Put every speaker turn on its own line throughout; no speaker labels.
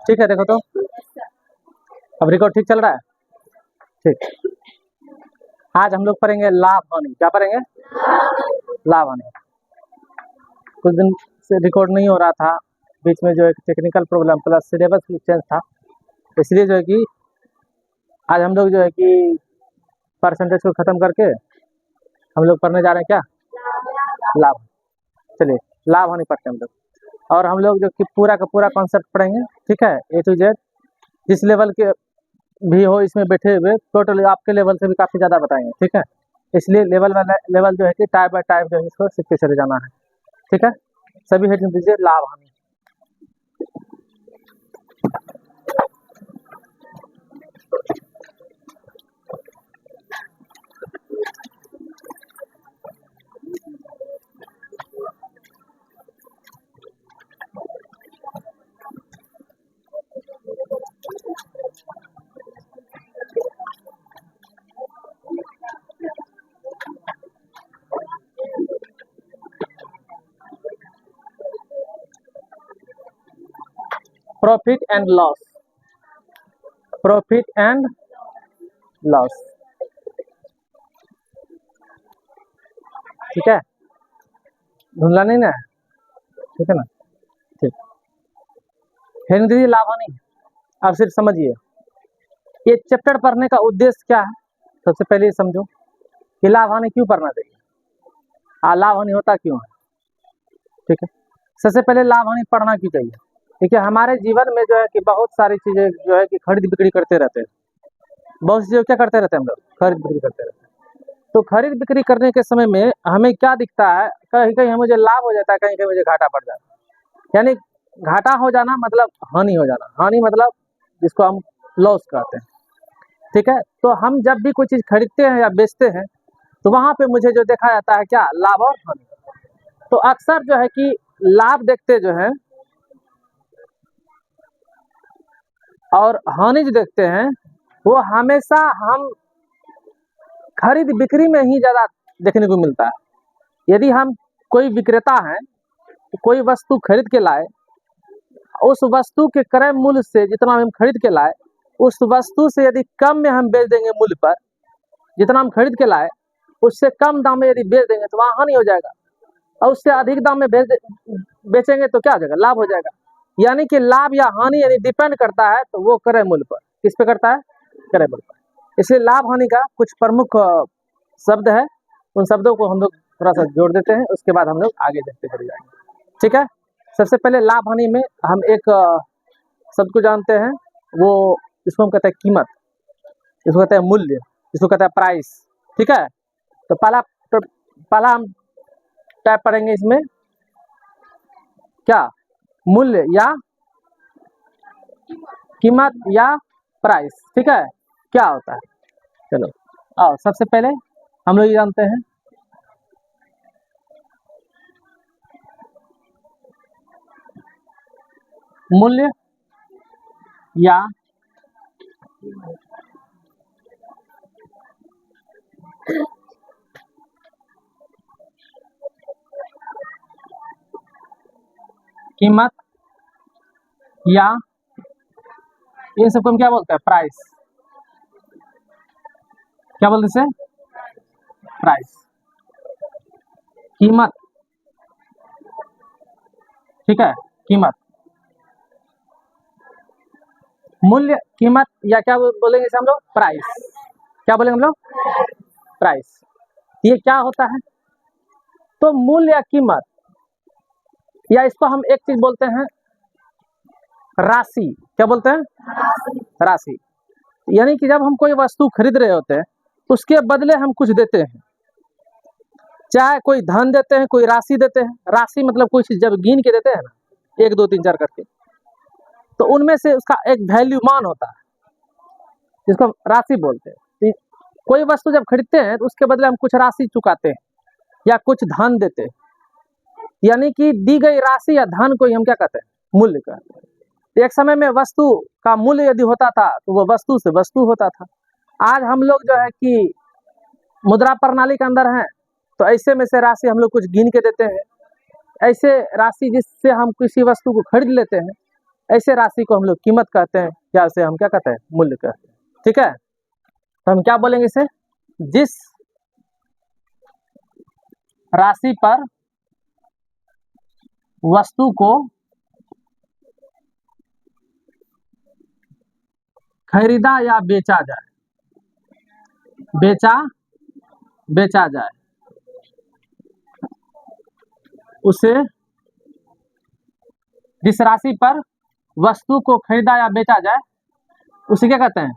ठीक है, देखो तो अब रिकॉर्ड ठीक चल रहा है। ठीक, आज हम लोग पढ़ेंगे लाभ हानि। क्या पढ़ेंगे? लाभ हानि। कुछ दिन से रिकॉर्ड नहीं हो रहा था, बीच में जो एक टेक्निकल प्रॉब्लम प्लस सिलेबस भी चेंज था, इसलिए जो है कि आज हम लोग जो है कि परसेंटेज को ख़त्म करके हम लोग पढ़ने जा रहे हैं क्या? लाभ। चलिए लाभ हानि पढ़ते हैं हम लोग, और हम लोग जो कि पूरा का पूरा कॉन्सेप्ट पढ़ेंगे। ठीक है, ए टू जेड, जिस लेवल के भी हो इसमें बैठे हुए, टोटली आपके लेवल से भी काफ़ी ज़्यादा बताएंगे। ठीक है, इसलिए लेवल जो है कि टाइप बाय टाइप जो है इसको सीखते चले जाना है। ठीक है, सभी हेडिंग दीजिए लाभ हानि। Profit and loss, profit and loss. ठीक है, ढूंढला नहीं ना? ठीक है ना? ठीक, हेडिंग दीजिए लाभ हानि। अब सिर्फ समझिए ये चैप्टर पढ़ने का उद्देश्य क्या है। सबसे पहले ये समझो कि लाभ हानि क्यों पढ़ना चाहिए, लाभ हानि होता क्यों है। ठीक है, सबसे पहले लाभ हानि पढ़ना क्यों चाहिए? देखिए हमारे जीवन में जो है कि बहुत सारी चीज़ें जो है कि खरीद बिक्री करते रहते हैं। बहुत सी चीज़ें क्या करते रहते हैं हम लोग? खरीद बिक्री करते रहते हैं। तो खरीद बिक्री करने के समय में हमें क्या दिखता है? कहीं कहीं मुझे लाभ हो जाता है, कहीं कहीं मुझे घाटा पड़ जाता है। यानी घाटा हो जाना मतलब हानि हो जाना, हानि मतलब जिसको हम लॉस कहते हैं। ठीक है, तो हम जब भी कोई चीज़ खरीदते हैं या बेचते हैं तो वहाँ पे मुझे जो देखा जाता है क्या? लाभ और हानि। तो अक्सर जो है कि लाभ देखते जो है और हानि जो देखते हैं वो हमेशा हम खरीद बिक्री में ही ज़्यादा देखने को मिलता है। यदि हम कोई विक्रेता हैं तो कोई वस्तु खरीद के लाए, उस वस्तु के क्रय मूल्य से जितना हम खरीद के लाए उस वस्तु से यदि कम में हम बेच देंगे मूल्य पर, जितना हम खरीद के लाए उससे कम दाम में यदि बेच देंगे तो वहाँ हानि हो जाएगा, और उससे अधिक दाम में बेचेंगे तो क्या हो जाएगा? लाभ हो जाएगा। यानी कि लाभ या हानि यानी डिपेंड करता है तो वो क्रय मूल्य पर, किस पे करता है? क्रय मूल्य पर। इसलिए लाभ हानि का कुछ प्रमुख शब्द है, उन शब्दों को हम लोग थोड़ा सा जोड़ देते हैं, उसके बाद हम लोग आगे देखते चले जाएंगे। ठीक है, सबसे पहले लाभ हानि में हम एक शब्द को जानते हैं, वो इसको हम कहते हैं कीमत, इसको कहते हैं मूल्य, इसको कहते हैं प्राइस। ठीक है, तो पहला हम टाइप पढ़ेंगे इसमें क्या? मूल्य या कीमत या प्राइस। ठीक है, क्या होता है? चलो आओ, सबसे पहले हम लोग ये जानते हैं मूल्य या कीमत या इन सबको हम क्या बोलते हैं? प्राइस। क्या बोलते हैं? प्राइस, कीमत। ठीक है, कीमत, मूल्य, कीमत या क्या बोलेंगे इसे हम लोग? प्राइस। क्या बोलेंगे हम लोग? प्राइस। ये क्या होता है? तो मूल्य या कीमत, या इसको हम एक चीज बोलते हैं राशि। क्या बोलते हैं? राशि। यानी कि जब हम कोई वस्तु खरीद रहे होते हैं उसके बदले हम कुछ देते हैं, चाहे कोई धन देते हैं, कोई राशि देते हैं। राशि मतलब कोई चीज जब गिन के देते हैं ना, 1 2 3 4 करके, तो उनमें से उसका एक वैल्यू मान होता है जिसको हम राशि बोलते हैं। कोई वस्तु जब खरीदते हैं तो उसके बदले हम कुछ राशि चुकाते हैं या कुछ धन देते हैं, यानी कि दी गई राशि या धन को ही हम क्या कहते हैं? मूल्य कहते हैं। एक समय में वस्तु का मूल्य यदि होता था तो वो वस्तु से वस्तु होता था। आज हम लोग जो है कि मुद्रा प्रणाली के अंदर हैं, तो ऐसे में से राशि हम लोग कुछ गिन के देते हैं, ऐसे राशि जिससे हम किसी वस्तु को खरीद लेते हैं ऐसे राशि को हम लोग कीमत कहते हैं, या उसे हम क्या कहते हैं, मूल्य कहते हैं। ठीक है, तो हम क्या बोलेंगे इसे, जिस राशि पर वस्तु को खरीदा या बेचा जाए, बेचा जाए, उसे, जिस राशि पर वस्तु को खरीदा या बेचा जाए उसे क्या कहते हैं,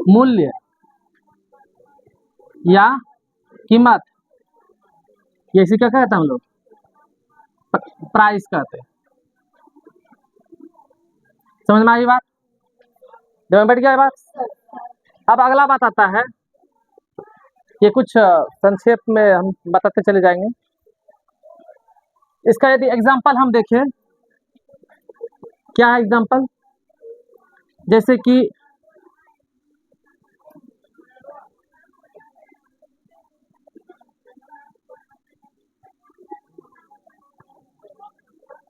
मूल्य या कीमत, ये इसी क्या कहते हैं हम लोग, प्राइस कहते हैं। समझ में आई बात, जब बैठ गया बात। अब अगला बात आता है, ये कुछ संक्षेप में हम बताते चले जाएंगे। इसका यदि एग्जाम्पल हम देखें, क्या है एग्जाम्पल, जैसे कि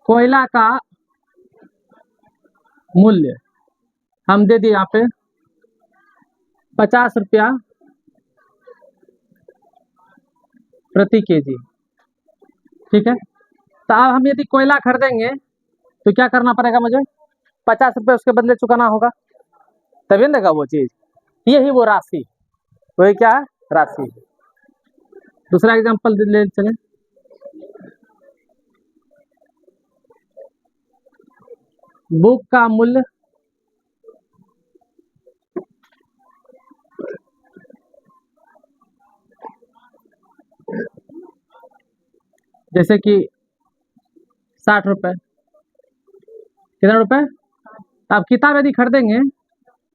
कोयला का मूल्य हम दे दिए यहाँ पे 50 रुपया प्रति केजी। ठीक है, तो अब हम यदि कोयला खरीदेंगे तो क्या करना पड़ेगा, मुझे 50 रुपये उसके बदले चुकाना होगा, तभी देगा वो चीज़। यही वो राशि, वही क्या है, राशि। दूसरा एग्जाम्पल ले चले, बुक का मूल्य जैसे कि 60 रुपये, कितना रुपए, आप किताब यदि खरीदेंगे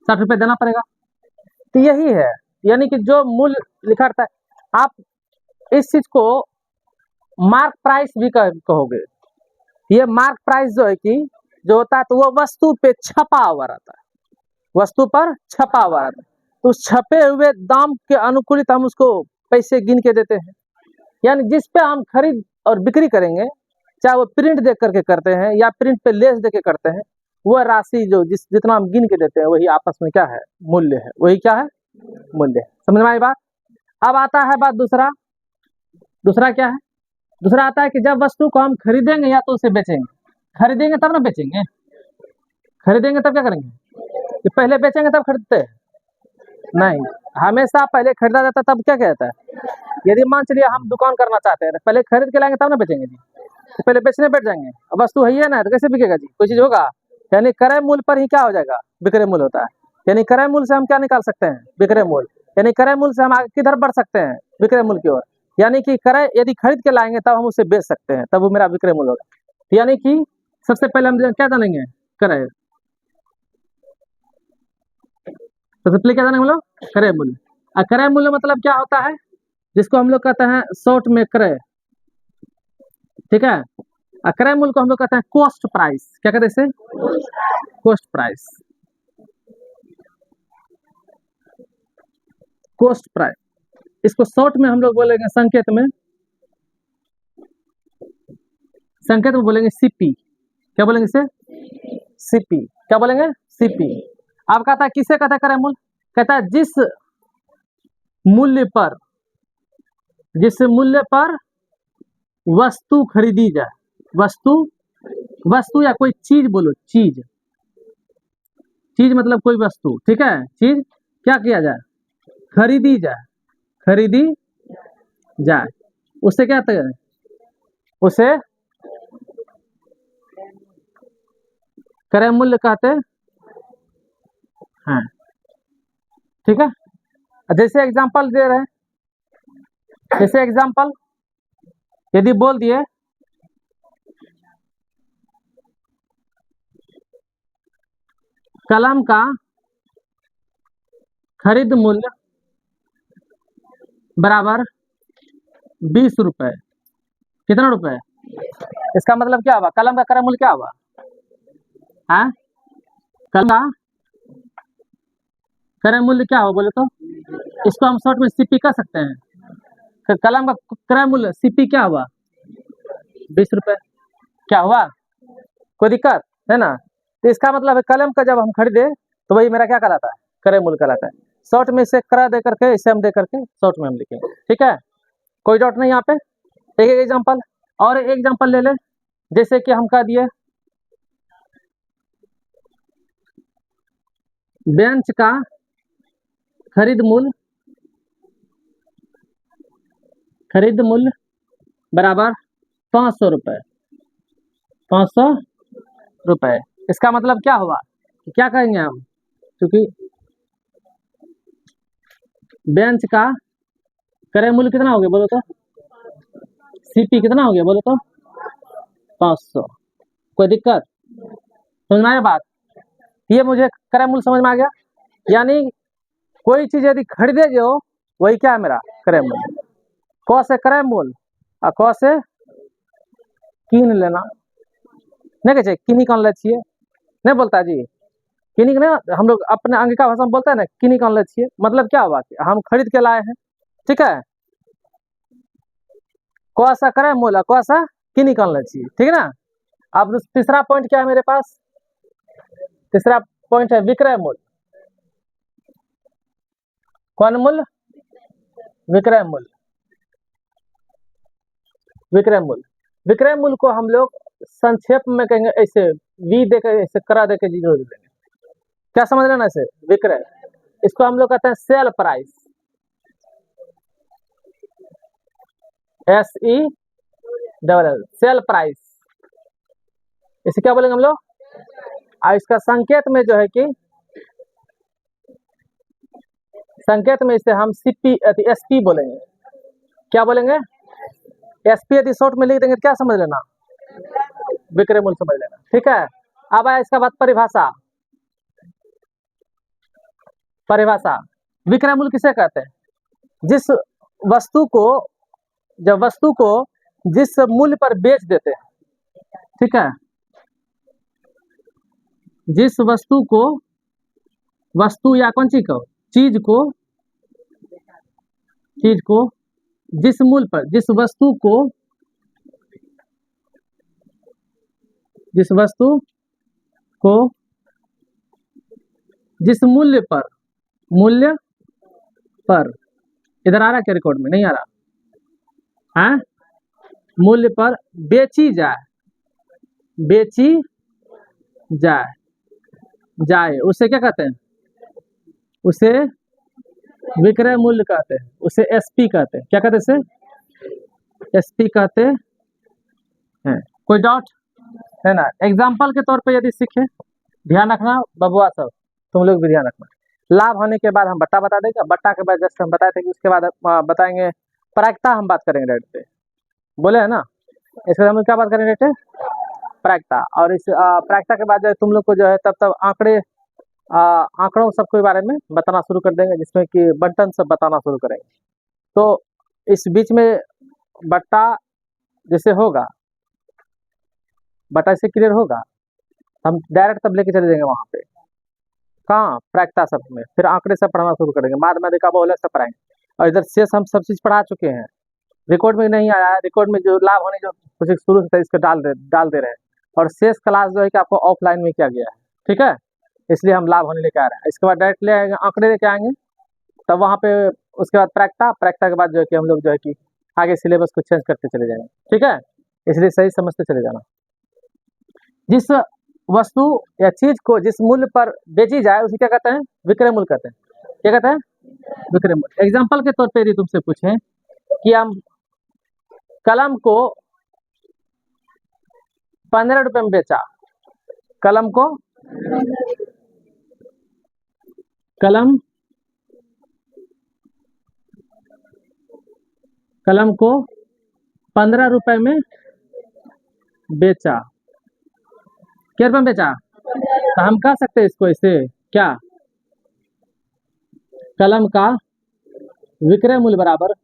60 रुपये देना पड़ेगा। तो यही है, यानी कि जो मूल्य लिखा रहता है, आप इस चीज को मार्क प्राइस भी कहोगे। ये मार्क प्राइस जो है कि जो होता है, तो वो वस्तु पे छपा हुआ रहता है, वस्तु पर छपा हुआ रहता है, तो उस छपे हुए दाम के अनुकूलित हम उसको पैसे गिन के देते हैं। यानी जिस पे हम खरीद और बिक्री करेंगे, चाहे वो प्रिंट देख करके करते हैं या प्रिंट पे लेस दे के करते हैं, वह राशि जो जितना हम गिन के देते हैं वही आपस में क्या है, मूल्य है, वही क्या है, मूल्य है। समझ में आई बात। अब आता है बात दूसरा क्या है, दूसरा आता है कि जब वस्तु को हम खरीदेंगे या तो उसे बेचेंगे, खरीदेंगे तब ना बेचेंगे, खरीदेंगे तब क्या करेंगे, कि पहले बेचेंगे तब खरीदते हैं, नहीं, हमेशा पहले खरीदा जाता तब क्या कहता है। यदि मान चलिए हम दुकान करना चाहते हैं, पहले खरीद के लाएंगे तब ना बेचेंगे जी, तो पहले बेचने बैठ जाएंगे, अब वस्तु है ही है ना, तो कैसे बिकेगा जी, कोई चीज होगा। यानी क्रय मूल्य पर ही क्या हो जाएगा, विक्रय मूल्य होता है। यानी क्रय मूल्य से हम क्या निकाल सकते हैं, विक्रय मूल्य। यानी क्रय मूल्य से हम आगे किधर बढ़ सकते हैं, विक्रय मूल्य की ओर। यानी कि क्रय यदि खरीद के लाएंगे तब हम उसे बेच सकते हैं, तब वो मेरा विक्रय मूल्य होगा। यानी कि सबसे पहले हम क्या जानेंगे, क्रय, सबसे पहले क्या जानेंगे हम लोग, क्रय मूल्य। और क्रय मूल्य मतलब क्या होता है, जिसको हम लोग कहते हैं शॉर्ट में क्रय। ठीक है, और क्रय मूल्य को हम लोग कहते हैं कॉस्ट प्राइस। क्या कहते हैं इसे, कॉस्ट प्राइस, कॉस्ट प्राइस। इसको शॉर्ट में हम लोग बोलेंगे, संकेत में बोलेंगे सीपी। क्या बोलेंगे इसे, सीपी। क्या बोलेंगे, सीपी। अब कहता है किसे कहता है क्रय मूल्य, कहता है जिस मूल्य पर वस्तु खरीदी जाए, वस्तु या कोई चीज बोलो, चीज मतलब कोई वस्तु। ठीक है, चीज क्या किया जाए, खरीदी जाए, उससे क्या है, उसे क्रय मूल्य कहते हैं। ठीक है, जैसे एग्जांपल दे रहे हैं, जैसे एग्जांपल यदि बोल दिए कलम का खरीद मूल्य बराबर 20 रुपए, कितना रुपए, इसका मतलब क्या हुआ, कलम का क्रय मूल्य क्या हुआ, हाँ, कलम का क्रय मूल्य क्या हो बोले तो, इसको हम शॉर्ट में सीपी कह सकते हैं। कलम का क्रय मूल्य सीपी क्या हुआ, 20 रुपए। क्या हुआ, कोई दिक्कत है ना। तो इसका मतलब है कलम का जब हम खरीदे तो वही मेरा क्या कहलाता है, क्रय मूल्य कहलाता है। शॉर्ट में इसे क्रय दे करके इसे हम दे करके शॉर्ट में हम लिखेंगे, ठीक है, कोई डाउट नहीं यहाँ पे। एक एक एग्जाम्पल और एक एग्जाम्पल ले ले, जैसे कि हम कह दिए बेंच का खरीद मूल्य बराबर 500 रुपये, 500 रुपये। इसका मतलब क्या हुआ, क्या कहेंगे हम, क्योंकि बेंच का क्रय मूल्य कितना हो गया बोलो तो, सीपी कितना हो गया बोलो तो 500। कोई दिक्कत, समझ में आया बात। ये मुझे क्रय मूल्य समझ में आ गया, यानी कोई चीज यदि खरीदे जो वही क्या है मेरा क्रय मूल्य। क से क्रय मूल्य और क से कीन लेना, नहीं कहे की निकाल ले छिए, नहीं बोलता जी किनी नहीं, हम लोग अपने अंगिका भाषा में बोलते हैं ना की निकाल ले छिए, मतलब क्या हुआ कि हम खरीद के लाए हैं, ठीक है, क से क्रय मूल्य क से की निकाल ले छिए, ठीक है ना। अब तीसरा पॉइंट क्या है मेरे पास, तीसरा पॉइंट है विक्रय मूल्य। कौन मूल्य, विक्रय मूल्य। विक्रय मूल्य, विक्रय मूल्य को हम लोग संक्षेप में कहेंगे ऐसे, वी देकर ऐसे करा देकर जीरो देंगे, क्या समझ रहे ना ऐसे विक्रय। इसको हम लोग कहते हैं sale price, SELL, sale price. इसे क्या बोलेंगे हम लोग, और इसका संकेत में जो है कि संकेत में इसे हम CP SP बोलेंगे, क्या बोलेंगे, SP यदि शॉर्ट में लिख देंगे तो क्या समझ लेना, विक्रय मूल्य समझ लेना, ठीक है। अब आया इसका बाद परिभाषा। परिभाषा, विक्रय मूल्य किसे कहते हैं, जिस वस्तु को, जब वस्तु को जिस मूल्य पर बेच देते हैं, ठीक है, जिस वस्तु को, वस्तु या कौन चीज को, चीज को जिस मूल्य पर, जिस वस्तु को जिस मूल्य पर, इधर आ रहा है क्या, रिकॉर्ड में नहीं आ रहा है, मूल्य पर बेची जाए उसे क्या कहते हैं, उसे विक्रय मूल्य कहते हैं, उसे SP कहते हैं, क्या कहते हैं, इसे SP कहते हैं। कोई डाउट है ना। एग्जाम्पल के तौर पे यदि सीखे, ध्यान रखना बबुआ सब, तुम लोग भी ध्यान रखना। लाभ होने के बाद हम बट्टा बता देंगे, बट्टा के बाद जस्ट हम बताए थे कि उसके बाद बताएंगे प्रायिकता, हम बात करेंगे रेट पे, बोले है ना। इसके हम क्या बात करेंगे रेट प्रायिकता, और इस प्रायिकता के बाद जो है तुम लोग को जो है तब आंकड़ों सबके बारे में बताना शुरू कर देंगे, जिसमें कि बंटन सब बताना शुरू करेंगे। तो इस बीच में बट्टा जैसे होगा, बट्टा से क्लियर होगा, हम डायरेक्ट तब लेके चले जाएंगे वहां पे, कहाँ प्रायिकता सब में, फिर आंकड़े सब पढ़ाना शुरू करेंगे, माध्यमिका बहुलक सब पढ़ाएंगे। और इधर शेष हम सब चीज पढ़ा चुके हैं, रिकॉर्ड में नहीं आया है, रिकॉर्ड में जो लाभ होने जो कुछ शुरू से इसको डाल दे रहे हैं, और शेष क्लास जो है कि आपको ऑफलाइन में किया गया है, ठीक है, इसलिए हम लाभ होने लेके आ रहे हैं। इसके बाद डायरेक्ट ले आएंगे, आंकड़े लेके आएंगे, तब वहाँ पे उसके बाद प्रायिकता के बाद जो है कि हम लोग जो है कि आगे सिलेबस को चेंज करते चले जाएंगे, ठीक है, इसलिए सही समझते चले जाना। जिस वस्तु या चीज को जिस मूल्य पर बेची जाए उसे क्या कहते हैं, विक्रय मूल्य कहते हैं, क्या कहते हैं, विक्रय मूल्य। एग्जाम्पल के तौर पे यदि तुमसे पूछें कि हम कलम को 15 रुपए में बेचा, कलम को 15 रुपए में बेचा, क्या रुपए में बेचा, तो हम कह सकते हैं इसको इसे क्या, कलम का विक्रय मूल्य बराबर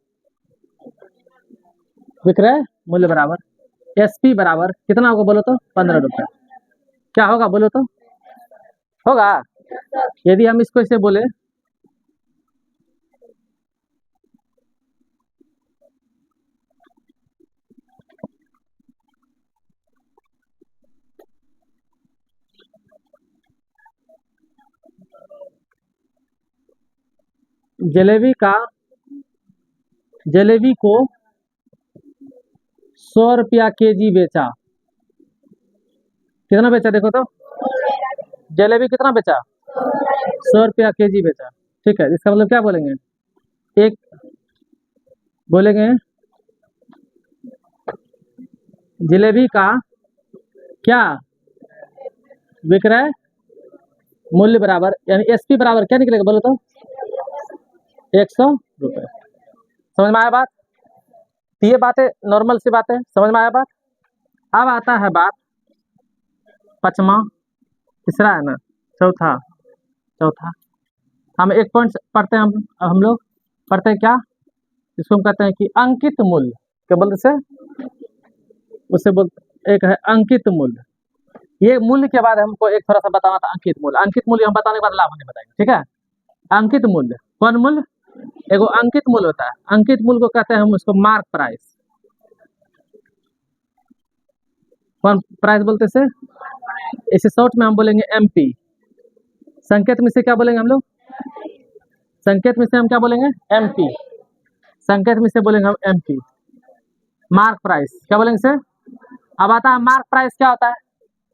SP बराबर कितना होगा बोलो तो 15 रुपए, क्या होगा बोलो तो, होगा। यदि हम इसको इसे बोले जलेबी को 100 रुपया केजी बेचा। कितना बेचा देखो तो, जलेबी कितना बेचा, 100 रुपया केजी बेचा। ठीक है, इसका मतलब क्या बोलेंगे, एक बोलेंगे जलेबी का क्या विक्रय मूल्य बराबर, यानी एसपी बराबर क्या निकलेगा बोलो तो, 100 रुपये। समझ में आया बात। तो ये बातें नॉर्मल सी बातें, समझ में आया बात। अब आता है बात पांचवा, तीसरा है ना, चौथा हम एक पॉइंट पढ़ते हैं, हम लोग पढ़ते हैं क्या, इसको हम कहते हैं कि अंकित मूल्य। क्या बोलते से, उससे बोल, एक है अंकित मूल्य। ये मूल्य के बाद हमको एक थोड़ा सा बताना था अंकित मूल्य। अंकित मूल्य हम बताने के बाद लाभ नहीं बताएंगे, ठीक है। अंकित मूल्य, कौन मूल्य, एगो अंकित मूल्य होता है। अंकित मूल्य को कहते हैं हम उसको मार्क प्राइस। कौन प्राइस बोलते से, इसे शॉर्ट में हम बोलेंगे एमपी। संकेत में से क्या बोलेंगे हम लोग, संकेत में से हम क्या बोलेंगे, एमपी। संकेत में से बोलेंगे हम एमपी, मार्क प्राइस। क्या बोलेंगे सर। अब आता है मार्क प्राइस क्या होता है,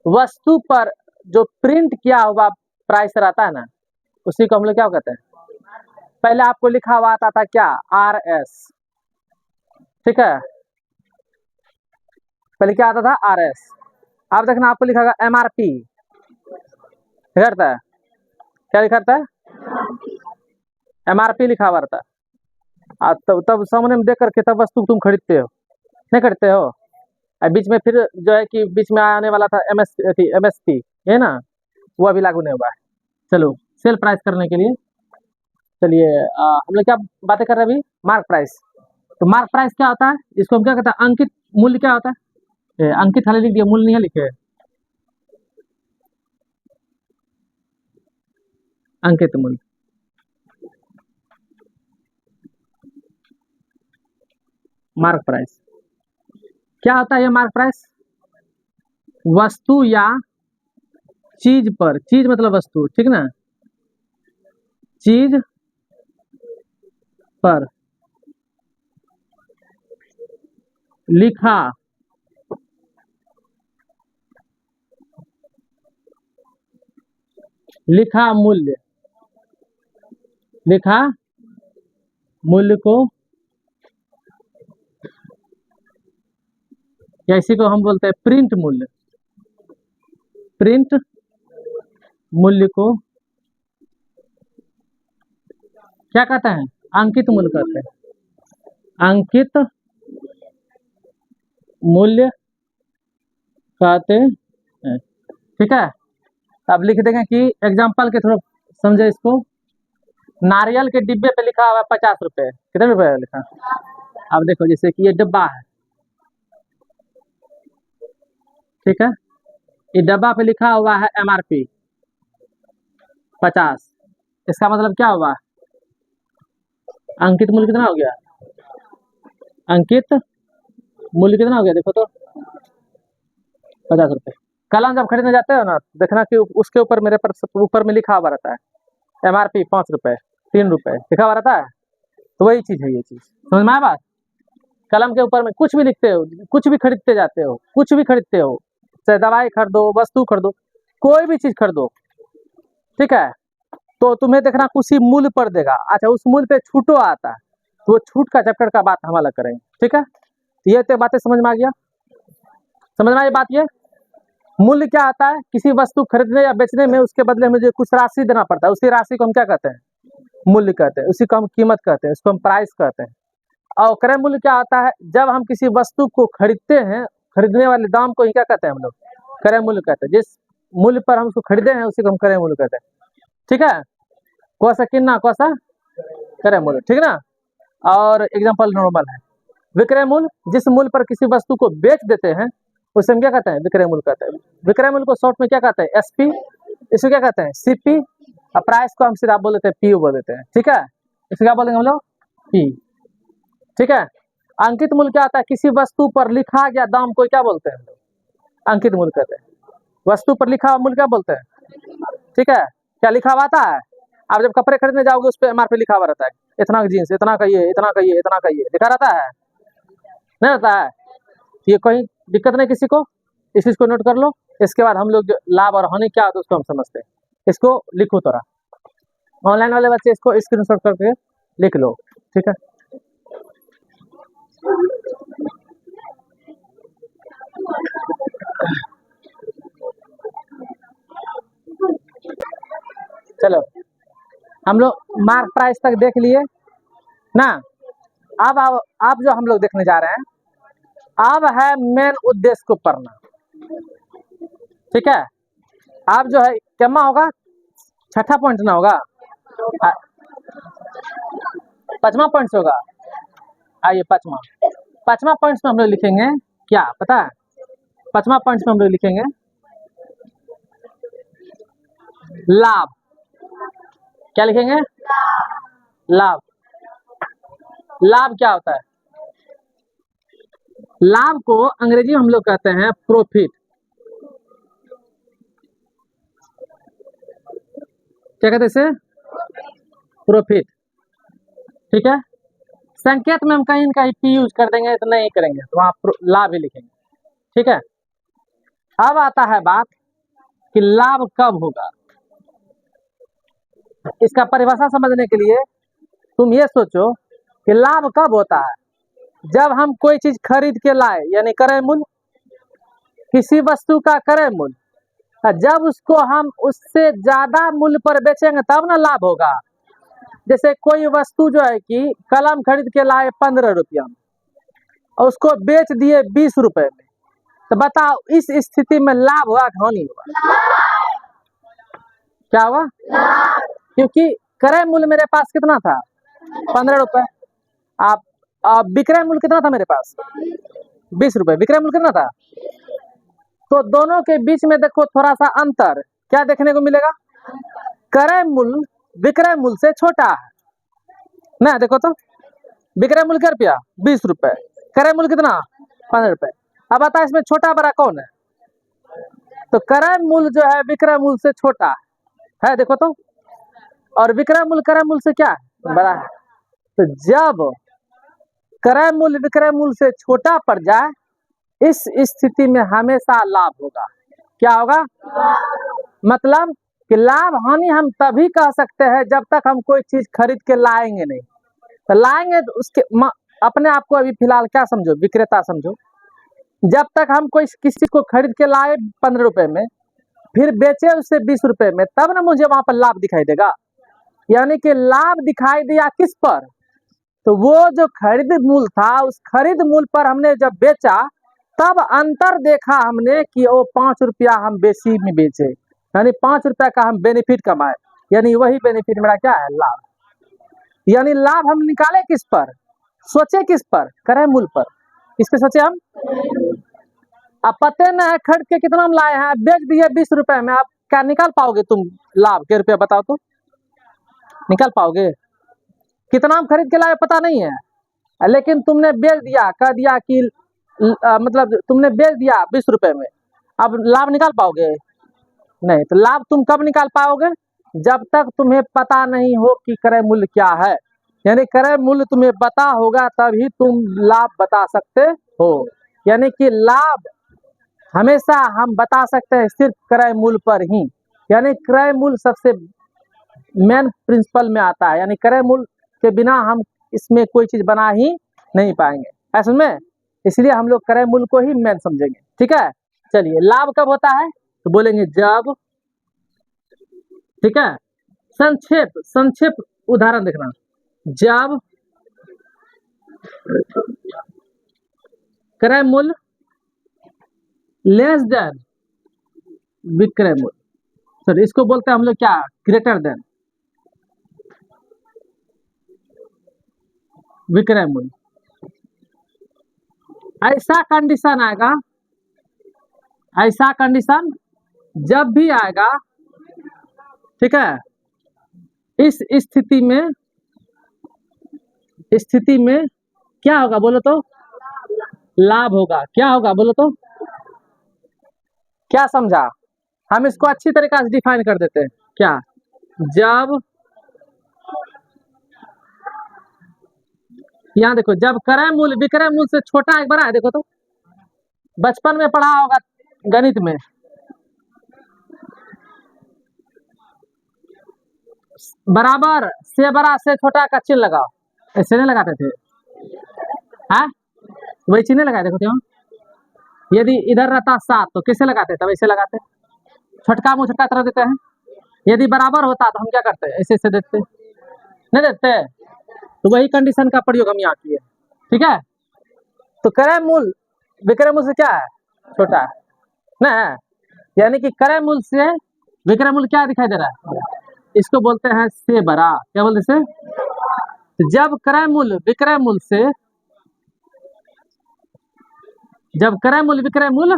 वस्तु पर जो प्रिंट किया हुआ प्राइस रहता है ना, उसी को हम लोग क्या कहते हैं। पहले आपको लिखा हुआ आता था क्या, आरएस, ठीक है, पहले क्या आता था, आरएस। अब देखना आपको लिखा होगा एमआरपी, करता है क्या लिखा रहता है, एमआरपी लिखा हुआ रहता है। तब सामने में देख करके तब वस्तु तुम खरीदते हो, नहीं खरीदते हो। बीच में फिर जो है कि बीच में आने वाला था एमएसपी, है ना, वो अभी लागू नहीं हुआ है। चलो सेल प्राइस करने के लिए, चलिए हम लोग क्या बातें कर रहे हैं अभी, मार्क प्राइस। तो मार्क प्राइस क्या होता है, इसको हम क्या कहते हैं, अंकित मूल्य क्या होता है। अंकित खाली लिख दिया, मूल्य नहीं है लिखे, अंकित मूल्य। मार्क प्राइस क्या होता है, ये मार्क प्राइस वस्तु या चीज पर, चीज मतलब वस्तु, ठीक ना, चीज पर लिखा मूल्य को, या इसी को हम बोलते हैं प्रिंट मूल्य। प्रिंट मूल्य को क्या कहते हैं, अंकित मूल्य कहते हैं, अंकित मूल्य कहते हैं, ठीक है। अब लिख देंगे कि एग्जाम्पल के थ्रू समझे इसको। नारियल के डिब्बे पे लिखा हुआ है 50 रुपए, कितने रुपए लिखा। अब देखो जैसे कि ये डब्बा है, ठीक है, ये डब्बा पे लिखा हुआ है एमआरपी 50। इसका मतलब क्या हुआ, अंकित मूल्य कितना हो गया, अंकित मूल्य कितना हो गया देखो तो, 50 रुपए। कलम जब खरीदने जाते हो ना, देखना कि उसके ऊपर मेरे पर ऊपर में लिखा हुआ रहता है एमआरपी 5 रुपए, 3 रुपए लिखा हुआ रहता है। तो वही चीज है ये चीज, समझ में आया बात। कलम के ऊपर में कुछ भी लिखते हो, कुछ भी खरीदते जाते हो, कुछ भी खरीदते हो, चाहे दवाई खरीदो, वस्तु खरीदो, कोई भी चीज खरीदो, ठीक है, तो तुम्हें देखना उसी मूल्य पर देगा। अच्छा, उस मूल्य पे छूटो आता है, तो वो छूट का चैप्टर का बात हम अलग करेंगे, ठीक है। तो ये तो बातें समझ में आ गया, समझ में आई बात। ये मूल्य क्या आता है, किसी वस्तु खरीदने या बेचने में उसके बदले में जो कुछ राशि देना पड़ता है, उसी राशि को हम क्या कहते हैं, मूल्य कहते हैं। उसी को हम कीमत कहते हैं, उसको हम प्राइस कहते हैं। और क्रय मूल्य क्या आता है, जब हम किसी वस्तु को खरीदते हैं, खरीदने वाले दाम को ही क्या कहते हैं हम लोग, क्रय मूल्य कहते हैं। जिस मूल्य पर हम उसको खरीदे हैं उसी को हम क्रय मूल्य कहते हैं, ठीक है। कौसा किन्ना कौसा क्रय मूल्य, ठीक ना। और एग्जाम्पल नॉर्मल है विक्रय मूल्य, जिस मूल्य पर किसी वस्तु को बेच देते हैं उसे हम क्या कहते हैं, विक्रय मूल्य कहते हैं। विक्रय मूल्य को शॉर्ट में क्या कहते हैं, एसपी, इसको क्या कहते हैं, सीपी। और प्राइस को हम सीधा बोल देते हैं, पीयू बोल देते हैं, ठीक है। इसको क्या बोलेंगे हम लोग, पी, ठीक है। अंकित मूल्य क्या आता है, किसी वस्तु पर लिखा गया दाम को क्या बोलते हैं हम लोग, अंकित मूल्य कहते हैं। वस्तु पर लिखा हुआ मूल्य क्या बोलते हैं, ठीक है। क्या लिखा हुआ आता है, आप जब कपड़े खरीदने जाओगे उस पर MRP लिखा हुआ रहता है, इतना का जीन्स, इतना का ये, इतना का ये, इतना का ये लिखा रहता है, नहीं रहता है? ये कोई दिक्कत नहीं किसी को, इस चीज को नोट कर लो। इसके बाद हम लोग जो लाभ और हानि क्या होता है उसको हम समझते हैं। इसको लिखो थोड़ा, ऑनलाइन वाले बच्चे इसको स्क्रीनशॉट करके लिख लो, ठीक है। चलो हम लोग मार्क प्राइस तक देख लिए ना। अब जो हम लोग देखने जा रहे हैं, अब है मेन उद्देश्य को पढ़ना, ठीक है। अब जो है क्या होगा, छठा पॉइंट ना होगा, पांचवा पॉइंट होगा। आइए पांचवा पॉइंट में हम लोग लिखेंगे क्या पता है? पांचवा पॉइंट में हम लोग लिखेंगे लाभ। क्या लिखेंगे? लाभ। लाभ क्या होता है? लाभ को अंग्रेजी में हम लोग कहते हैं प्रॉफिट। क्या कहते हैं इसे? प्रॉफिट, ठीक है। संकेत में हम कहीं ना कहीं पी यूज कर देंगे तो नहीं करेंगे, तो वहां लाभ ही लिखेंगे, ठीक है। अब आता है बात कि लाभ कब होगा। इसका परिभाषा समझने के लिए तुम ये सोचो कि लाभ कब होता है? जब हम कोई चीज खरीद के लाए, यानी क्रय मूल्य, किसी वस्तु का क्रय मूल्य, जब उसको हम उससे ज्यादा मूल्य पर बेचेंगे तब ना लाभ होगा। जैसे कोई वस्तु जो है कि कलम खरीद के लाए 15 रुपया में और उसको बेच दिए 20 रुपए में, तो बताओ इस स्थिति में लाभ हुआ कि हानि हुआ? क्या हुआ? क्योंकि क्रय मूल्य मेरे पास कितना था? 15 रुपए। आप विक्रय मूल्य कितना था मेरे पास? 20 रुपए। विक्रय मूल्य कितना था? तो दोनों के बीच में देखो थोड़ा सा अंतर क्या देखने को मिलेगा? क्रय मूल्य विक्रय मूल्य से छोटा है ना। देखो तो विक्रय मूल्य क्या रुपया? 20 रुपए। क्रय मूल्य कितना? 15 रुपए। अब बता इसमें छोटा बड़ा कौन है? तो क्रय मूल्य जो है विक्रय मूल्य से छोटा है, देखो तो। और विक्रय मूल्य क्रय मूल्य से क्या है? बड़ा है। तो जब क्रय मूल्य विक्रय मूल्य से छोटा पड़ जाए, इस स्थिति में हमेशा लाभ होगा। क्या होगा? मतलब कि लाभ हानि हम तभी कह सकते हैं जब तक हम कोई चीज खरीद के लाएंगे नहीं। तो लाएंगे तो उसके अपने आप को अभी फिलहाल क्या समझो? विक्रेता समझो। जब तक हम कोई किसी को खरीद के लाए 15 रुपए में, फिर बेचे उसे 20 रुपए में, तब ना मुझे वहां पर लाभ दिखाई देगा। यानी कि लाभ दिखाई दिया किस पर? तो वो जो खरीद मूल्य था, उस खरीद मूल्य पर हमने जब बेचा तब अंतर देखा हमने कि वो 5 रुपया हम बेसी में बेचे, यानी 5 रुपया का हम बेनिफिट कमाए। यानी वही बेनिफिट मेरा क्या है? लाभ। यानी लाभ हम निकाले किस पर? सोचे किस पर? क्रय मूल्य पर। किस पे सोचे हम? अब पते न है खरीद के कितना हम लाए हैं, बेच दिए 20 रुपए में। आप क्या निकाल पाओगे तुम लाभ के रुपया? बताओ तो, निकाल पाओगे? कितना हम खरीद के लाए पता नहीं है, लेकिन तुमने बेच दिया, कह दिया कि मतलब तुमने बेच दिया 20 रुपए में। अब लाभ निकाल पाओगे? नहीं। तो लाभ तुम कब निकाल पाओगे? जब तक तुम्हें पता नहीं हो कि क्रय मूल्य क्या है। यानी क्रय मूल्य तुम्हें पता होगा तभी तुम लाभ बता सकते हो। यानी कि लाभ हमेशा हम बता सकते हैं सिर्फ क्रय मूल्य पर ही। यानी क्रय मूल्य सबसे मेन प्रिंसिपल में आता है। यानी क्रय मूल्य के बिना हम इसमें कोई चीज बना ही नहीं पाएंगे, ऐसा में। इसलिए हम लोग क्रय मूल्य को ही मेन समझेंगे, ठीक है। चलिए, लाभ कब होता है? तो बोलेंगे जब, ठीक है। संक्षेप उदाहरण देखना। जब क्रय मूल्य लेस देन विक्रय मूल्य, सर इसको बोलते हैं हम लोग क्या? ग्रेटर देन विक्रय मूल्य। ऐसा कंडीशन आएगा, ऐसा कंडीशन जब भी आएगा, ठीक है, इस स्थिति में क्या होगा बोलो तो? लाभ होगा। क्या होगा बोलो तो? क्या समझा? हम इसको अच्छी तरीके से डिफाइन कर देते हैं। क्या? जब यहाँ देखो, जब क्रय मूल्य विक्रय मूल्य से छोटा एक बड़ा है, देखो तो बचपन में पढ़ा होगा गणित में, बराबर से बड़ा से छोटा का चिन्ह लगाओ, ऐसे नहीं लगाते थे, हाँ वही चिन्ह लगाए, देखो क्यों। यदि इधर रहता 7 तो कैसे लगाते, तब ऐसे लगाते, छोटका मुँह छोटका तरह देते हैं। यदि बराबर होता तो हम क्या करते, ऐसे ऐसे देते, नहीं देते। तो वही कंडीशन का प्रयोग हम यहाँ किए, ठीक है। तो क्रय मूल्य विक्रय मूल्य से क्या है, छोटा है ना, यानी कि क्रय मूल्य से विक्रय मूल्य क्या दिखाई दे रहा है, इसको बोलते हैं से बड़ा। क्या बोलते हैं, तो जब क्रय मूल्य विक्रय मूल्य से, जब क्रय मूल्य विक्रय मूल्य,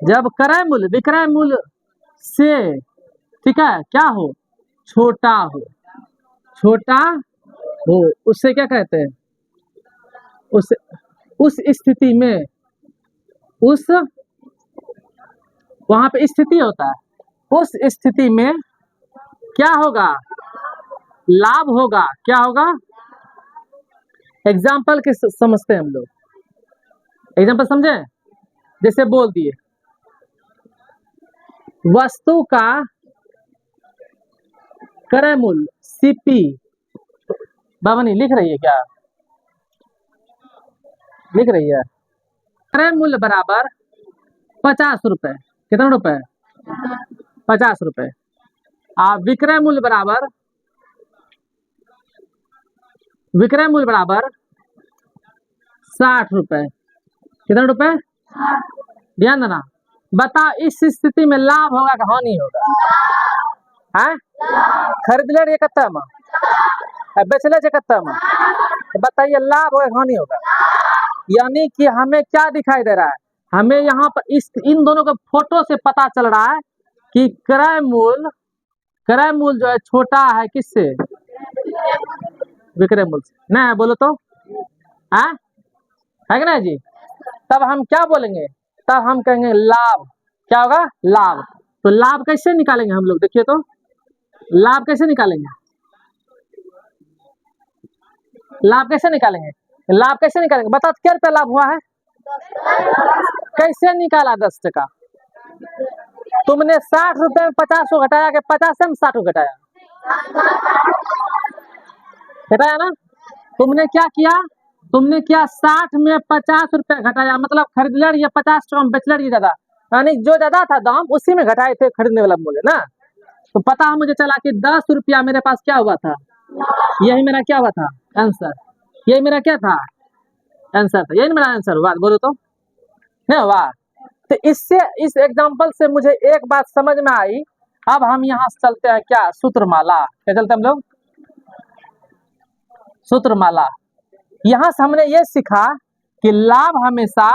जब क्रय मूल्य विक्रय मूल्य से, ठीक है, क्या हो, छोटा हो, छोटा हो, उससे क्या कहते हैं, उस स्थिति में, उस वहां पे स्थिति होता है, उस स्थिति में क्या होगा, लाभ होगा। क्या होगा, एग्जाम्पल के समझते हैं हम लोग, एग्जाम्पल समझे, जैसे बोल दिए वस्तु का क्रय मूल्य सीपी, बाबनी लिख रही है क्या, लिख रही है, क्रय मूल्य बराबर 50 रुपए, कितना रुपए, 50 रुपए। विक्रय मूल्य बराबर, विक्रय मूल्य बराबर 60 रुपए, कितना रुपए, ध्यान देना। बता इस स्थिति में लाभ होगा कि हानि होगा, है खरीद ले कत्ता में, बेच ले कत्ता में, बताइए लाभ होगा हानि होगा। यानी कि हमें क्या दिखाई दे रहा है, हमें यहाँ पर इन दोनों के फोटो से पता चल रहा है कि क्रय मूल्य जो है छोटा है किससे, विक्रय मूल्य से, नहीं बोलो तो है कि नहीं जी। तब हम क्या बोलेंगे, तब हम कहेंगे लाभ, क्या होगा, लाभ। तो लाभ कैसे निकालेंगे हम लोग, देखिए तो लाभ कैसे निकालेंगे, लाभ कैसे निकालेंगे, लाभ कैसे निकालेंगे, बता क्या रुपया लाभ हुआ है, कैसे निकाला 10 टका, तुमने 60 रुपए में 50 को घटाया कि 50 में 60 को घटाया, घटाया ना। तुमने क्या किया, तुमने क्या 60 में 50 रुपए घटाया, मतलब खरीद ले रही है 50 टका में, बेच ले रही है ज्यादा, यानी जो ज्यादा था दाम उसी में घटाए थे खरीदने वाला मूल्य ना। तो पता मुझे चला कि 10 रुपया मेरे पास क्या हुआ था, यही मेरा क्या हुआ था आंसर, यही मेरा क्या था आंसर था, यही मेरा आंसर हुआ, बोलो तो नहीं हुआ। तो इससे, इस एग्जांपल से मुझे एक बात समझ में आई। अब हम यहाँ से चलते हैं क्या, सूत्रमाला, क्या चलते हम लोग, सूत्रमाला। यहां से हमने ये सीखा कि लाभ हमेशा,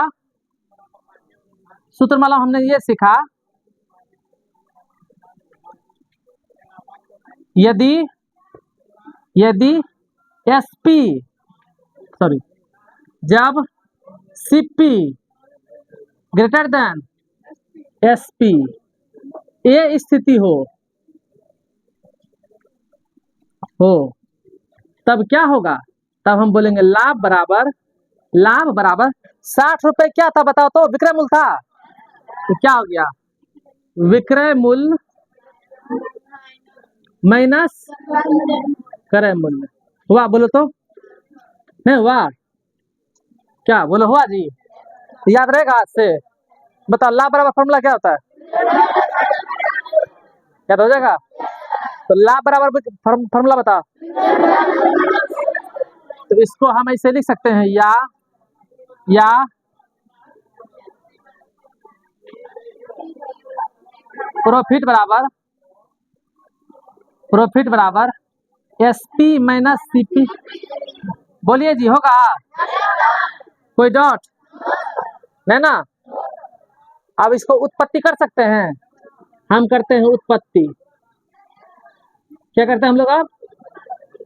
सूत्रमाला हमने ये सीखा, यदि एसपी, सॉरी, जब सीपी ग्रेटर देन एसपी, ये स्थिति हो तब क्या होगा, तब हम बोलेंगे लाभ बराबर 60 रुपए क्या था बताओ तो, विक्रय मूल्य था, तो क्या हो गया, विक्रय मूल्य माइनस क्रय मूल्य हुआ, बोलो तो नहीं हुआ, क्या बोलो हुआ जी, याद रहेगा आज से, बताओ लाभ बराबर फॉर्मूला क्या होता है, याद हो जाएगा। तो लाभ बराबर फॉर्मूला बताओ, तो इसको हम ऐसे लिख सकते हैं, या प्रॉफिट बराबर एसपी माइनस सीपी, बोलिए जी होगा, कोई डाउट नहीं ना। अब इसको उत्पत्ति कर सकते हैं, हम करते हैं उत्पत्ति, क्या करते हैं हम लोग, अब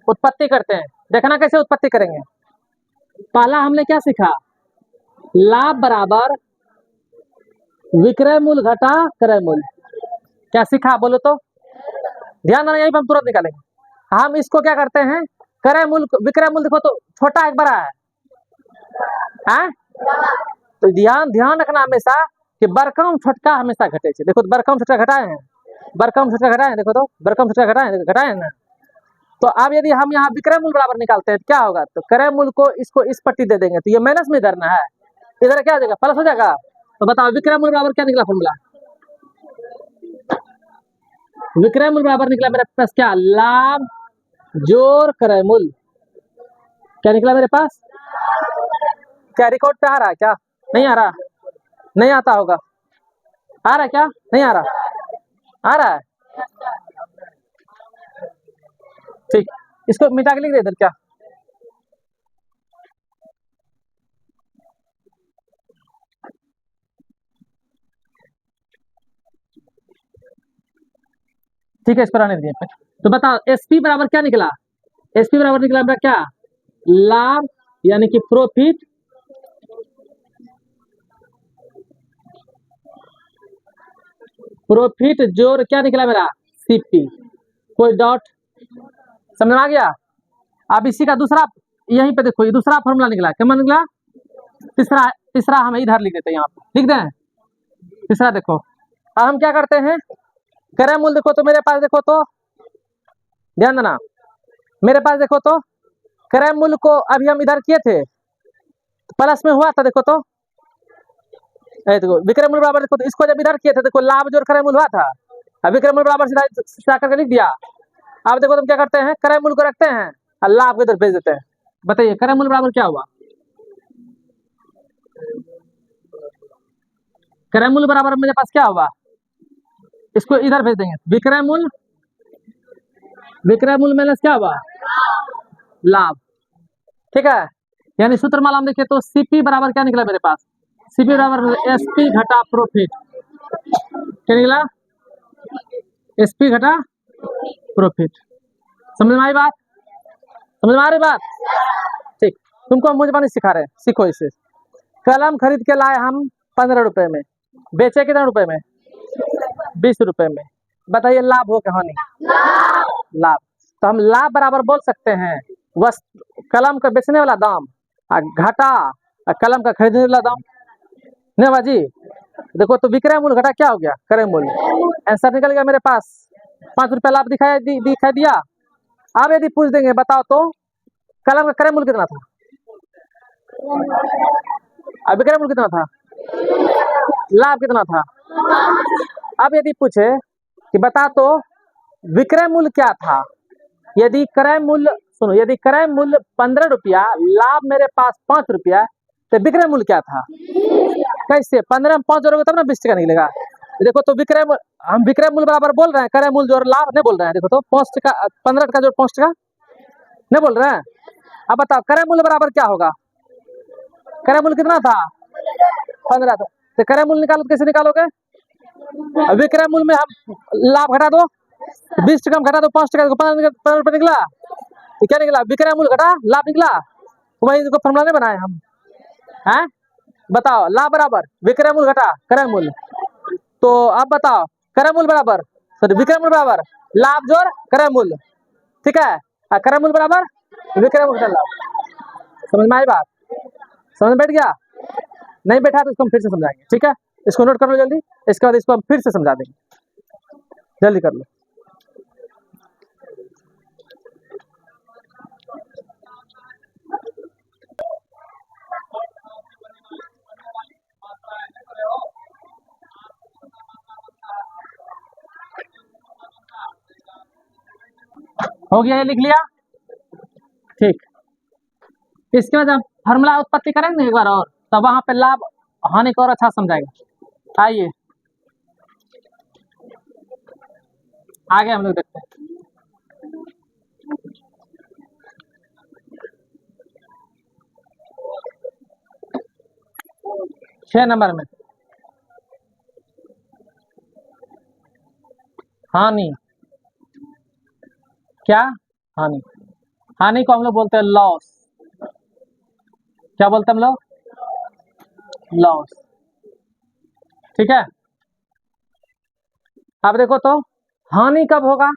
उत्पत्ति करते हैं, देखना कैसे उत्पत्ति करेंगे। पहला हमने क्या सीखा, लाभ बराबर विक्रय मूल्य घटा क्रय मूल्य, क्या सीखा बोलो तो, ध्यान देना, यही पर हम तुरंत निकालेंगे। हम इसको क्या करते हैं, क्रय मूल्य विक्रय मूल्य देखो तो छोटा एक बड़ा है, हैं? तो ध्यान ध्यान रखना हमेशा कि बड़कम छोटका हमेशा घटे छे। देखो तो बड़कम छोटका घटाए हैं, बड़कम छोटका घटाए हैं, देखो तो बड़कम छोटका घटाए हैं ना। तो अब यदि हम यहाँ विक्रय मूल्य बराबर निकालते हैं तो क्या होगा, तो क्रय मूल्य को इसको इस पट्टी दे देंगे तो ये माइनस में करना है, इधर क्या हो जाएगा, प्लस हो जाएगा। तो बताओ विक्रय मूल्य बराबर क्या निकला फॉर्मूला, विक्रय मूल्य बराबर निकला मेरे पास क्या, लाभ जोड़ क्रय मूल्य। क्या निकला मेरे पास, क्या रिकॉर्ड पे आ रहा है क्या, नहीं आ रहा, नहीं आता होगा, आ रहा है क्या, नहीं आ रहा, आ रहा है, ठीक। इसको मिटा के लिख दे इधर क्या, ठीक है, इस पर आने दिए। तो बताओ एसपी बराबर क्या निकला, एसपी बराबर निकला मेरा क्या, लाभ यानी कि प्रॉफिट प्रॉफिट जोड़ क्या निकला मेरा, सीपी। कोई डॉट, समझ में आ गया। अब इसी का दूसरा, यहीं पे देखो ये दूसरा फॉर्मूला निकला, क्या निकला, तीसरा, तीसरा हम इधर लिख देते हैं, यहाँ पे लिख दें तीसरा। देखो अब हम क्या करते हैं, क्रय मूल्य देखो तो मेरे पास, देखो तो ध्यान देना, मेरे पास देखो तो क्रय मूल्य को अभी हम इधर किए थे, प्लस में हुआ था, देखो तो देखो विक्रय मूल्य बराबर, देखो तो इसको जब इधर किए थे देखो लाभ जोड़ क्रय मूल्य हुआ था, अब विक्रय मूल्य बराबर सीधा करके लिख दिया। अब देखो तुम क्या करते हैं, क्रय मूल्य को रखते हैं और लाभ को इधर भेज देते हैं। बताइए क्रय मूल्य बराबर क्या हुआ, क्रय मूल्य बराबर मेरे पास क्या हुआ, इसको इधर भेज देंगे, विक्रय मूल्य, विक्रय मूल्य माइनस क्या हुआ, लाभ, ठीक है। यानी सूत्र माला हम देखिए तो सीपी बराबर क्या निकला मेरे पास, सीपी बराबर एसपी घटा प्रॉफिट, क्या निकला, एसपी घटा प्रॉफिट। समझ में आई बात, समझ में आ रही बात, ठीक। तुमको हम मुझे सिखा रहे हैं, सीखो इसे। कलम खरीद के लाए हम 15 रुपए में, बेचे कितने रुपए में, 20 रुपए में। बताइए लाभ हो क्या हानि, लाभ। तो हम लाभ बराबर बोल सकते हैं कलम का बेचने वाला दाम और घाटा कलम का खरीदने वाला दाम, नहीं बाजी। देखो तो विक्रय मूल्य घटा क्या हो गया, क्रय मूल्य, आंसर निकल गया मेरे पास, 5 रुपया लाभ दिखाई दिया। अब यदि पूछ देंगे बताओ तो कलम का क्रय मूल्य कितना था, अब विक्रय मूल्य कितना था, लाभ कितना था। अब यदि पूछे कि बता तो विक्रय मूल्य क्या था, यदि क्रय मूल्य, सुनो, यदि क्रय मूल्य 15 रुपया, लाभ मेरे पास 5 रुपया, तो विक्रय मूल्य क्या था, कैसे 15 में 5 जोड़ोगे तब ना 20 टका निकलेगा। देखो तो विक्रय मूल्य, हम विक्रय मूल्य बराबर बोल रहे हैं, क्रय मूल्य जोड़ लाभ नहीं बोल रहे हैं। देखो तो 5 टका, 15 टका जोड़ 5 टका नहीं बोल रहे हैं। अब बताओ क्रय मूल्य बराबर क्या होगा, क्रय मूल्य कितना था, 15 था, तो क्रय मूल्य निकालो, कैसे निकालोगे, विक्रय मूल्य में हम लाभ घटा दो, 20 टका घटा दो 5 टका, 15 रुपये निकला, तो क्या निकला, विक्रय मूल्य घटा लाभ निकला। वही को फॉर्मूला नहीं बनाए हम हैं। बताओ लाभ बराबर विक्रय मूल्य घटा क्रय मूल्य, तो अब बताओ क्रय मूल्य बराबर, सॉरी विक्रय मूल्य बराबर लाभ जोड़ क्रय मूल्य, ठीक है, क्रय मूल्य बराबर विक्रय मूल्य लाभ। समझ में आई बात, समझ में बैठ गया, नहीं बैठा तो इसको हम फिर से समझाएंगे, ठीक है। इसको नोट कर लो जल्दी, इसके बाद इसको हम फिर से समझा देंगे, जल्दी कर लो। हो गया, ये लिख लिया, ठीक। इसके बाद हम फार्मूला उत्पत्ति करेंगे एक बार और, तब वहां पे लाभ हानि को और अच्छा समझाएगा। आइए आगे हम लोग देखते हैं। 6 नंबर में हानि, क्या हानि, हानि को हम लोग बोलते हैं लॉस, क्या बोलते हैं हम लोग, लॉस, ठीक है। अब देखो तो हानि कब होगा,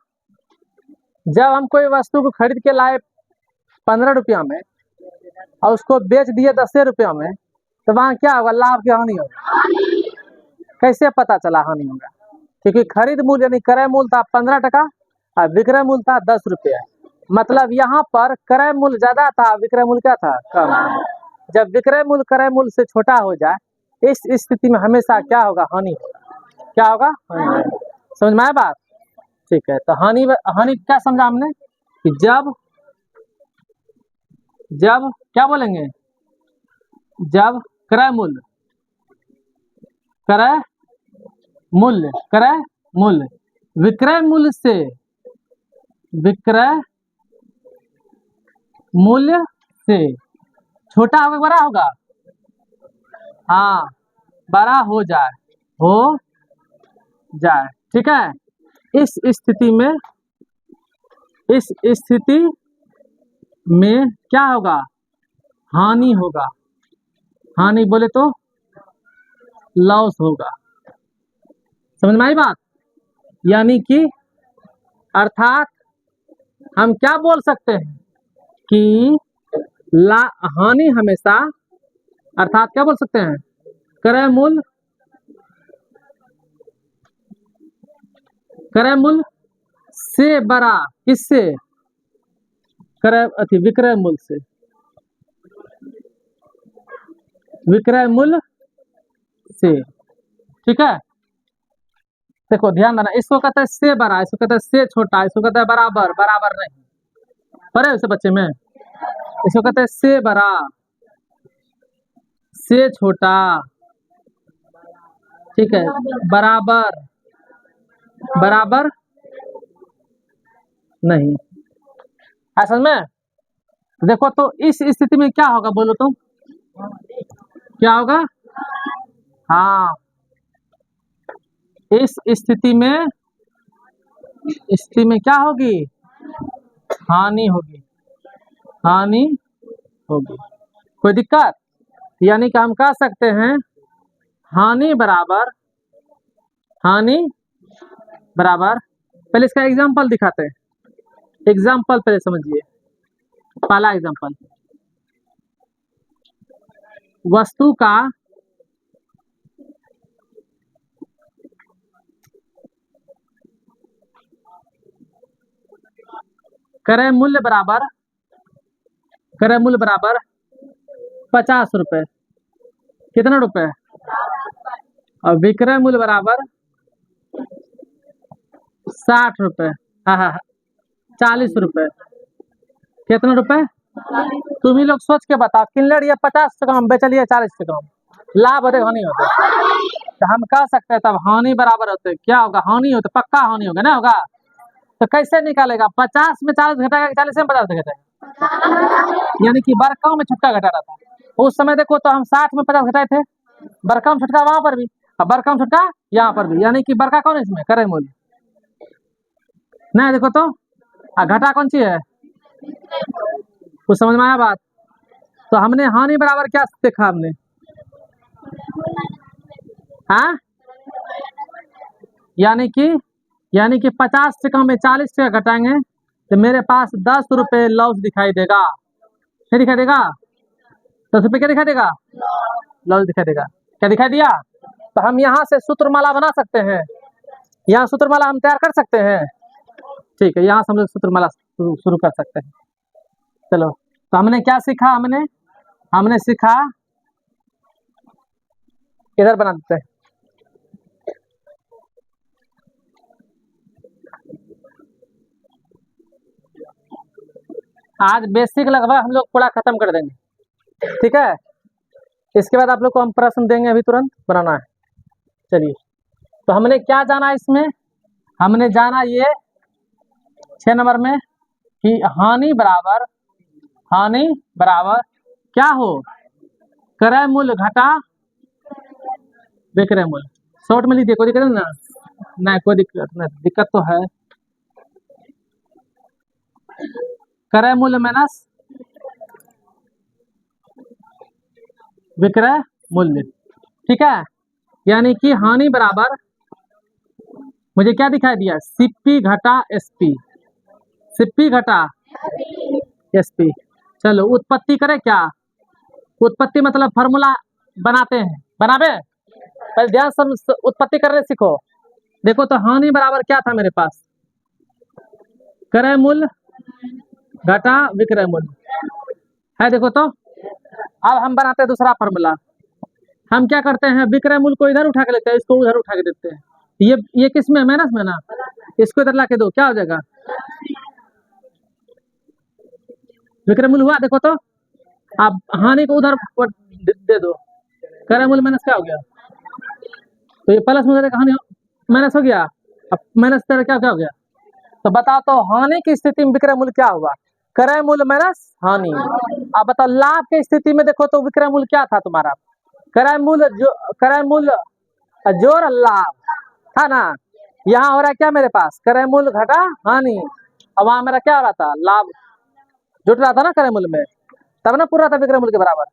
जब हम कोई वस्तु को खरीद के लाए 15 रुपया में और उसको बेच दिए 10 रुपये में, तो वहाँ क्या होगा, लाभ की हानि होगा? कैसे पता चला हानि होगा? क्योंकि खरीद मूल्य यानी क्रय मूल्य था 15 और विक्रय मूल्य था 10 रुपये। मतलब यहाँ पर क्रय मूल्य ज्यादा था, विक्रय मूल्य क्या था, कम। जब विक्रय मूल्य क्रय मूल्य से छोटा हो जाए, इस स्थिति में हमेशा क्या होगा, हानि होगा। क्या होगा, हानि होगा। समझ में आया बात? ठीक है, तो हानि हानि क्या समझा हमने कि जब क्या बोलेंगे, जब क्रय मूल्य विक्रय मूल्य से छोटा होगा, बड़ा होगा, हाँ, बड़ा हो जाए, ठीक है। इस स्थिति में क्या होगा, हानि होगा। हानि बोले तो लॉस होगा। समझ में आई बात? यानी कि अर्थात हम क्या बोल सकते हैं कि हानि हमेशा, अर्थात क्या बोल सकते हैं, क्रय मूल्य से बड़ा, किससे, विक्रय मूल्य से, विक्रय मूल्य से, ठीक है। देखो ध्यान देना, इसको कहते हैं से बड़ा, इसको कहते हैं से छोटा, इसको कहते हैं बराबर, बराबर नहीं, पढ़े उसे बच्चे में, इसको कहते हैं से बड़ा, से छोटा, ठीक है, बराबर, बराबर नहीं। ऐसा में देखो तो इस स्थिति में क्या होगा, बोलो तो क्या होगा, हाँ, इस स्थिति में क्या होगी, हानि होगी, हानि होगी। कोई दिक्कत? यानी कि हम कह सकते हैं हानि बराबर, पहले इसका एग्जांपल दिखाते हैं। एग्जांपल पहले समझिए। पहला एग्जांपल, वस्तु का क्रय मूल्य बराबर 50 रुपए, कितना रुपए, और विक्रय मूल्य बराबर 60 रुपए, हाँ 40 रुपए, कितना रुपए, तुम ही लोग सोच के बताओ, किनले ये 50 टका हम बेचलिए 40 टका, लाभ होते हानि होते? तो हम कह सकते हैं तब हानि बराबर होते, क्या होगा, हानि होते, पक्का हानि होगा ना, होगा। तो कैसे निकालेगा, 50 में 40 घटाएगा, 40 में 50 घटाएगा, यानी कि बड़काओं में छोटका घटा रहा था। उस समय देखो तो हम 60 में 50 घटाए थे, बड़का में छोटका वहां पर भी, और बड़का में छोटका यहाँ पर भी, यानी कि बड़का कौन है इसमें, क्रय मूल्य, नहीं देखो तो, घटा कौन सी है, कुछ समझ में आया बात? तो हमने हानि बराबर क्या देखा हमने, हाँ, यानी कि 50 टका में 40 टका घटाएंगे तो मेरे पास 10 रुपए लॉस दिखाई देगा, क्या दिखाई देगा, 10 रुपए क्या दिखाई देगा, लॉस दिखाई देगा। क्या दिखाई दिया? तो हम यहाँ से सूत्रमाला बना सकते हैं, यहाँ सूत्रमाला हम तैयार कर सकते हैं, ठीक है, यहाँ से हम लोग सूत्रमाला शुरू कर सकते हैं। चलो, तो हमने क्या सीखा, हमने सीखा, इधर बना देते हैं, आज बेसिक लगभग हम लोग पूरा खत्म कर देंगे, ठीक है। इसके बाद आप लोग को हम प्रश्न देंगे, अभी तुरंत बनाना है। चलिए, तो हमने क्या जाना इसमें, हमने जाना ये 6 नंबर में कि हानि बराबर क्या हो, क्रय मूल्य घटा विक्रय मूल्य। शॉर्ट में लीजिए, कोई दिक्कत नहीं ना, नहीं कोई दिक्कत नहीं, दिक्कत तो है, क्रय मूल्य माइनस विक्रय मूल्य, ठीक है। यानी कि हानि बराबर, मुझे क्या दिखाई दिया, सीपी घटा एसपी, सीपी घटा एसपी। चलो उत्पत्ति करें क्या, उत्पत्ति मतलब फॉर्मूला बनाते हैं, बनावे। पहले ध्यान से उत्पत्ति करने सीखो। देखो तो हानि बराबर क्या था मेरे पास, क्रय मूल्य घटा विक्रय मूल्य है। देखो तो अब हम बनाते हैं दूसरा फॉर्मूला। हम क्या करते हैं, विक्रय मूल्य को इधर उठा के लेते हैं, इसको उधर उठा के देते हैं। ये किस में, माइनस में ना, इसको इधर ला के दो, क्या हो जाएगा, विक्रय मूल्य हुआ। देखो तो आप हानि को उधर दे दो, क्रय मूल्य माइनस क्या हो गया, तो ये प्लस में हानि माइनस हो गया, अब माइनस क्या क्या हो गया। तो बताओ तो हानि की स्थिति में विक्रय मूल्य क्या होगा, क्रय मूल्य माइनस हानि। अब बताओ लाभ की स्थिति में देखो तो विक्रय मूल्य क्या था तुम्हारा, क्रय मूल्य जोड़ लाभ था ना। यहाँ हो रहा है क्या मेरे पास, क्रय मूल्य घटा हानि। अब वहां मेरा क्या हो रहा था, लाभ जुट रहा था ना क्रय मूल्य में, तब ना पूरा था विक्रय मूल्य के बराबर।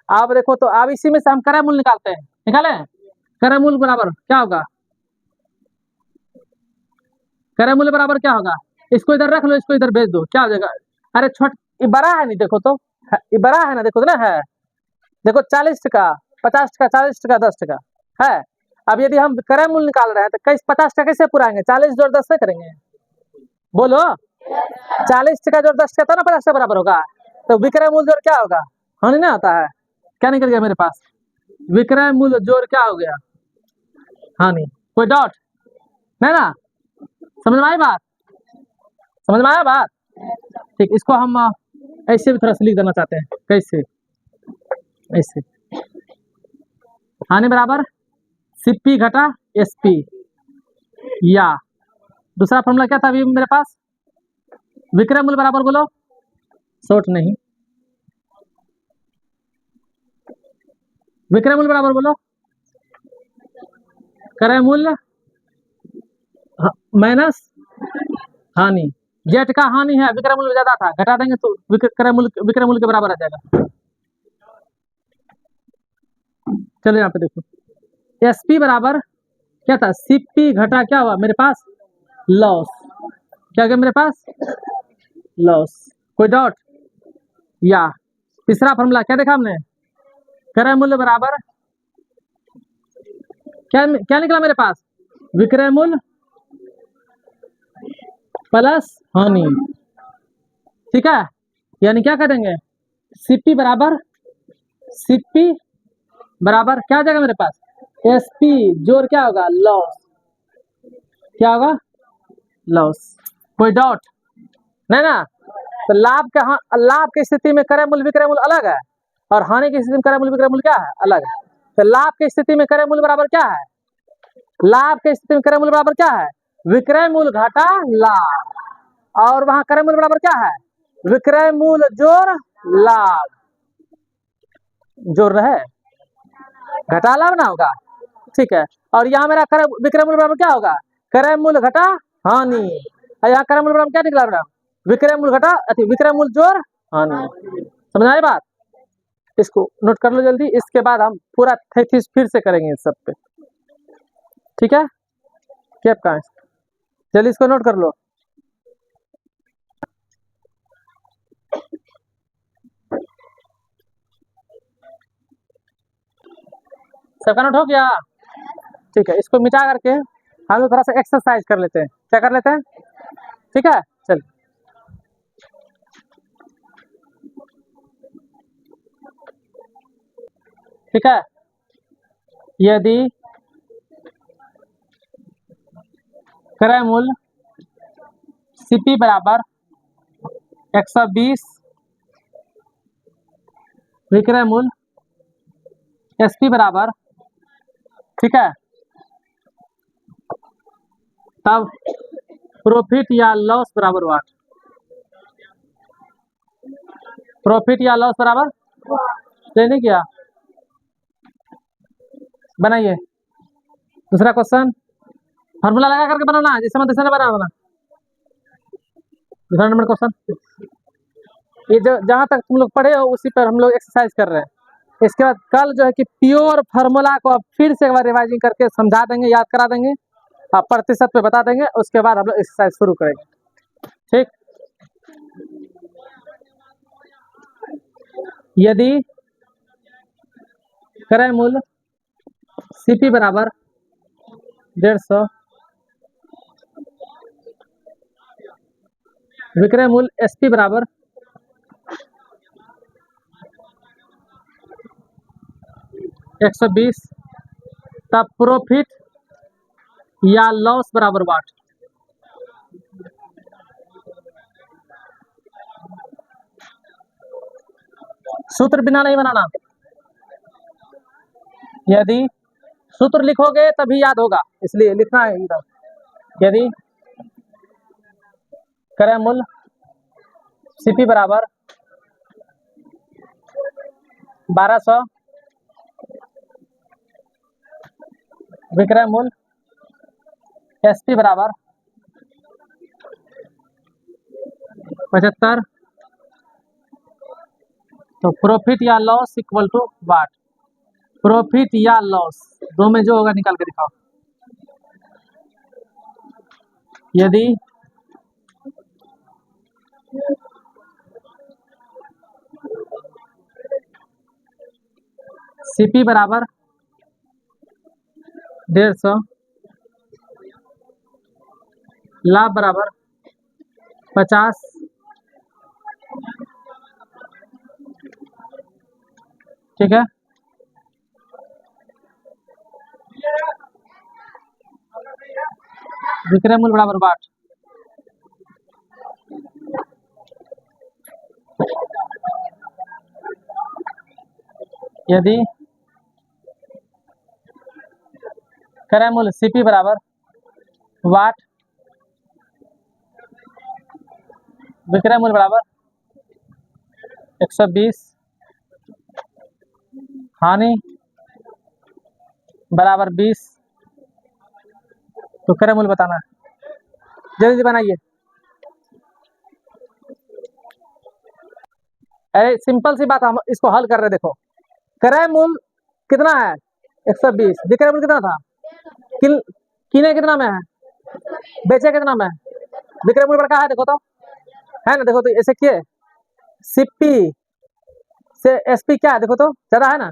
अब देखो तो अब इसी में से हम क्रय मूल्य निकालते हैं, निकाले क्रय मूल्य बराबर क्या होगा, क्रय मूल्य बराबर क्या होगा, इसको इधर रख लो, इसको इधर भेज दो, क्या हो जाएगा। अरे छोट ये बड़ा है नहीं, देखो तो ये बड़ा है ना, देखो तो ना है, देखो 40 टका 50 टका 40 टका 10 टका है। अब यदि हम क्रय मूल्य निकाल रहे हैं तो कैसे 50 टका कैसे पुराएंगे, 40 जोड़ 10 से करेंगे, बोलो 40 टका जोड़ 10 टका तो ना 50 के बराबर होगा। तो विक्रय मूल्य जोड़ क्या होगा, हानि ना आता है, क्या निकल गया मेरे पास, विक्रय मूल्य जोड़ क्या हो गया, हानि। कोई डाउट नहीं ना, समझ में आई बात, समझ में आया बात। ठीक, इसको हम ऐसे भी थोड़ा सा लिख देना चाहते हैं, कैसे, ऐसे हानि बराबर सीपी घटा एसपी, या दूसरा फॉर्मूला क्या था अभी मेरे पास, विक्रय मूल्य बराबर बोलो, शॉर्ट नहीं, विक्रय मूल्य बराबर बोलो, क्रय मूल्य माइनस हानि। जेट का हानि है, विक्रय मूल्य ज्यादा था, घटा देंगे तो विक्रय मूल्य के बराबर आ जाएगा। चलो यहाँ पे देखो, एसपी बराबर क्या था, सीपी घटा क्या हुआ मेरे पास, लॉस, क्या गया मेरे पास, लॉस। कोई डाउट, या तीसरा फॉर्मूला क्या देखा हमने, क्रय मूल्य बराबर क्या क्या निकला मेरे पास, विक्रय मूल्य प्लस हानि, ठीक है। यानी क्या करेंगे, सीपी बराबर क्या हो जाएगा मेरे पास, एसपी जोड़ क्या होगा, लॉस, क्या होगा, लॉस। कोई डाउट नहीं ना। तो लाभ की स्थिति में क्रय मूल्य विक्रय मूल्य अलग है, और हानि की स्थिति में क्रय मूल्य विक्रय मूल्य क्या है, अलग है। तो लाभ की स्थिति में क्रय मूल्य बराबर क्या है, लाभ की स्थिति में क्रय मूल्य बराबर क्या है, विक्रय मूल्य घटा लाभ, और वहां क्रय मूल्य बराबर क्या है, विक्रय मूल्य जोड़ लाभ, जोड़ रहे घटा लाभ ना होगा, ठीक है। और यहाँ मेरा विक्रय मूल्य बराबर क्या होगा, क्रय मूल्य घटा हानि, और यहाँ क्रय मूल्य बराबर क्या निकला मेरा, विक्रय मूल्य घटा विक्रय मूल्य जोड़ हानि। समझ आई बात, इसको नोट कर लो जल्दी, इसके बाद हम पूरा थेसिस फिर से करेंगे इस सब पे, ठीक है। कैप कहाँ है, जल्दी इसको नोट कर लो। सबका नोट हो गया, ठीक है। इसको मिटा करके हम लोग थोड़ा सा एक्सरसाइज कर लेते हैं, क्या कर लेते हैं, ठीक है। चल ठीक है, यदि क्रय मूल्य सीपी बराबर 120, विक्रय मूल्य एसपी बराबर, ठीक है, तब प्रॉफिट या लॉस बराबर हुआ, प्रॉफिट या लॉस बराबर नहीं किया, बनाइए दूसरा क्वेश्चन, फॉर्मूला लगा करके बनाना, जैसे मैं तैसे ना बनाना। दूसरा नंबर क्वेश्चन, ये जो जहाँ तक तुम लोग पढ़े हो उसी पर हम लोग एक्सरसाइज कर रहे हैं। इसके बाद कल जो है कि प्योर फार्मूला को अब फिर से एक बार रिवाइजिंग करके समझा देंगे, याद करा देंगे, आप प्रतिशत पे बता देंगे, उसके बाद हम लोग एक्सरसाइज शुरू करेंगे, ठीक। यदि क्रय मूल्य सीपी बराबर 150, विक्रय मूल्य एसपी बराबर 120, तब प्रॉफिट या लॉस बराबर वाट। सूत्र बिना नहीं बनाना, यदि सूत्र लिखोगे तभी याद होगा, इसलिए लिखना है इधर। यदि क्रय मूल्य सीपी बराबर 1200, विक्रय मूल्य एसपी बराबर 75, तो प्रॉफिट या loss equal to what. Profit या लॉस दो में जो होगा निकाल के दिखाओ। यदि सीपी बराबर 150, लाभ बराबर 50, ठीक है। विक्रय मूल्य बराबर वाट। यदि क्रय मूल्य सीपी बराबर वाट, विक्रय मूल्य बराबर 120, हानि बराबर 20, तो क्रय मूल्य बताना है, जल्दी बनाइए। अरे सिंपल सी बात, हम इसको हल कर रहे, देखो क्रय मूल्य कितना है 120, विक्रय मूल्य कितना था, किने कितना में है, बेचे कितना में है, विक्रय मूल्य बड़ा है, देखो तो है ना, देखो तो ऐसे किए सीपी से एसपी क्या है, देखो तो ज्यादा है ना।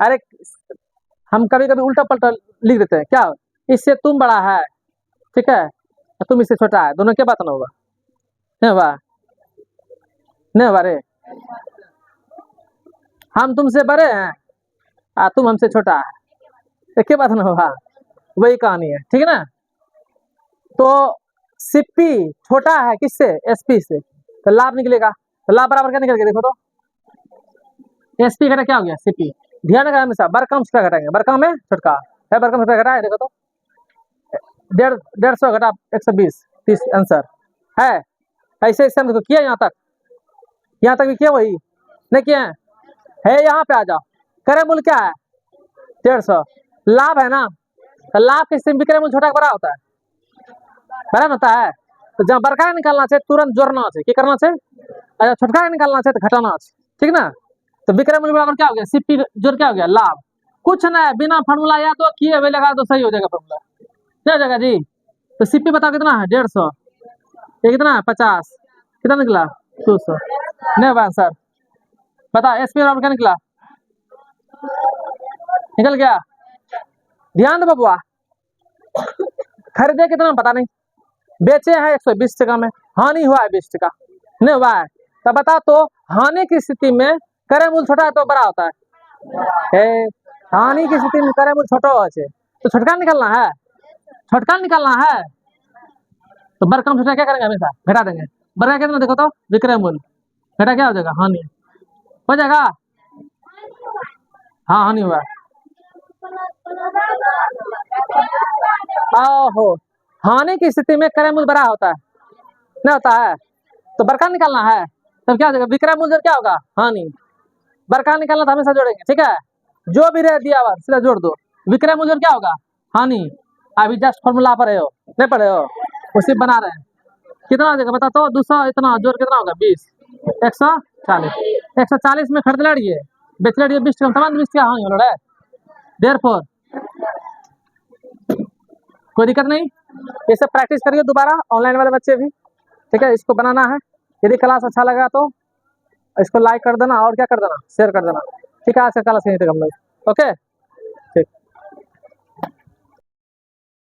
अरे हम कभी कभी उल्टा पलटा लिख देते हैं, क्या इससे तुम बड़ा है, ठीक है, तुम इससे छोटा है, दोनों क्या बात ना होगा, नहीं होगा, नहीं होगा रे, हम तुमसे बड़े हैं तुम हमसे छोटा है, तो क्या बात ना होगा, वही कहानी है, ठीक है ना। तो सीपी छोटा है किससे, एसपी से, तो लाभ निकलेगा, तो लाभ बराबर क्या निकलेगा, देखो तो एसपी घटा क्या हो गया सीपी। ध्यान रखना हमेशा बड़कम से घटाएंगे, बड़कम में छोटका है, बड़कम से घटा है, देखो तो 150 घटा 120, 30 आंसर है। ऐसे इससे हम देखो किया, यहाँ तक भी किया, वही नहीं किया है, यहाँ पे आ जाओ। क्रय मूल्य क्या है 150, लाभ है ना, तो लाभ किससे विक्रय मूल्य छोटा बड़ा होता है, बड़ा होता है, तो जहाँ बड़का का निकालना चाहिए तुरंत जोड़ना चाहिए, क्या करना चाहिए, अच्छा छोटका का निकालना चाहिए तो घटाना चाहिए, ठीक ना। तो विक्रय मूल्य बराबर क्या हो गया, सीपी जोड़ क्या हो गया, लाभ, कुछ ना है, बिना फार्मूला या तो किए हुए लगा तो सही हो जाएगा फार्मूला, क्या हो जाएगा जी। तो सीपी बताओ कितना है 150, ये कितना है 50, कितना निकला 200, नहीं आंसर बता। एसपी बराबर क्या निकला, निकल गया। ध्यान दो बबुआ, खरीदे कितना पता नहीं, बेचे हैं 120 टका में, हानि हुआ है 20 टका, नहीं हुआ है, तब बता तो हानि की स्थिति में क्रय मूल्य छोटा है तो बड़ा होता है, हानि की स्थिति में क्रय मूल्य छोटा हो, तो छोटका निकालना है, छोटका निकालना है, तो बड़का छोटा क्या करेंगे, हमेशा घटा देंगे, बड़का कितना देखो तो विक्रय मूल्य घटा क्या हो जाएगा, हानि हो जाएगा, हाँ हानि हुआ। ओहो, हानि की स्थिति में क्रय मूल्य बड़ा होता है, नहीं होता है, तो बड़का निकालना है, तब क्या हो जाएगा, विक्रय मूल्य क्या होगा, हानि, बड़का निकालना तो हमेशा जोड़ेंगे, ठीक है, जो भी रह दिया हुआ सीधा जोड़ दो, विक्रय मूल्य क्या होगा, हानि। अभी जस्ट फॉर्मूला पढ़े हो, नहीं पढ़े हो, उसी बना रहे हैं, कितना हो जाएगा बता तो, 200 इतना जोड़ कितना होगा 20, 140, 140 में खरीद लड़िए, बेच लड़िए 20 टका, सामान 20 टका हानि हो रहा है, देयरफॉर कोई दिक्कत नहीं, ये सब प्रैक्टिस करिए दोबारा, ऑनलाइन वाले बच्चे भी, ठीक है, इसको बनाना है। यदि क्लास अच्छा लगा तो इसको लाइक कर देना, और क्या कर देना, शेयर कर देना, ठीक है। आज का क्लास यहीं तक हम लोग। ओके।